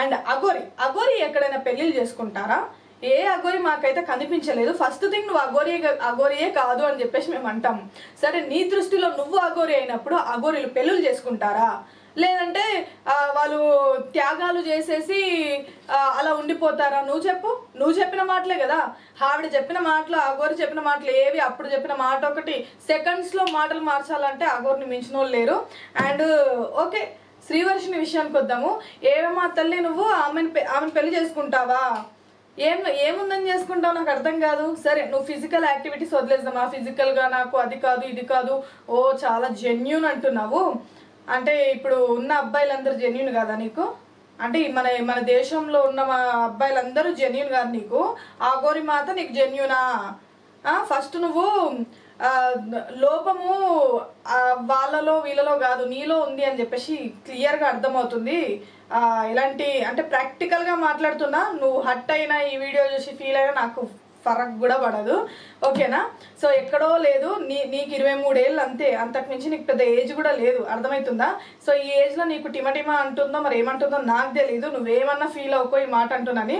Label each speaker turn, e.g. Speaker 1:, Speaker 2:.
Speaker 1: And Aghori Aghori ఎక్కడైనా పెళ్లిళ్ళు చేసుకుంటారా? ఏ అఘోరి మాకైతే కనిపించలేదు. ఫస్ట్ థింగ్ నువ్వు అఘోరియే కాదు అని చెప్పేసి మేము అంటాము. సరే, నీ దృష్టిలో నువ్వు అఘోరి అయినప్పుడు అఘోరీలు పెళ్ళిళ్ళు చేసుకుంటారా? లేదంటే వాళ్ళు త్యాగాలు చేసేసి అలా ఉండిపోతారా? నువ్వు చెప్పు. నువ్వు చెప్పిన మాటలే కదా. ఆవిడ చెప్పిన మాటలు, అఘోరి చెప్పిన మాటలు ఏవి? అప్పుడు చెప్పిన మాట ఒకటి, సెకండ్స్లో మాటలు మార్చాలంటే అఘోరిని మించిన వాళ్ళు లేరు. అండ్ ఓకే, శ్రీవర్షిని విషయానికి వద్దాము. ఏమమ్మా తల్లి, నువ్వు ఆమెను పెళ్లి చేసుకుంటావా? ఏముందని చేసుకుంటావు? నాకు అర్థం కాదు. సరే, నువ్వు ఫిజికల్ యాక్టివిటీస్ వదిలేద్దామా? ఫిజికల్గా నాకు అది కాదు ఇది కాదు, ఓ చాలా జెన్యూన్ అంటున్నావు. అంటే ఇప్పుడు ఉన్న అబ్బాయిలందరూ జెన్యూన్ కాదా నీకు? అంటే మన దేశంలో ఉన్న మా అబ్బాయిలందరూ జెన్యూన్ కాదు నీకు? అఘోరి మాత నీకు జెన్యూనా? ఫస్ట్ నువ్వు లోపము వాళ్ళలో వీళ్ళలో కాదు, నీలో ఉంది అని చెప్పేసి క్లియర్గా అర్థమవుతుంది. ఇలాంటి అంటే ప్రాక్టికల్గా మాట్లాడుతున్నా. నువ్వు హట్ అయినా, ఈ వీడియో చూసి ఫీల్ అయినా నాకు ఫరక్ కూడా పడదు, ఓకేనా? సో ఎక్కడో లేదు, నీకు 23 ఏళ్ళు అంతే, అంతకు మించి నీకు పెద్ద ఏజ్ కూడా లేదు, అర్థమవుతుందా? సో ఈ ఏజ్లో నీకు టిమటిమా అంటుందో మరి ఏమంటుందో నాకు తెలీదు. నువ్వేమన్నా ఫీల్ అవుకో ఈ మాట అంటున్నాని.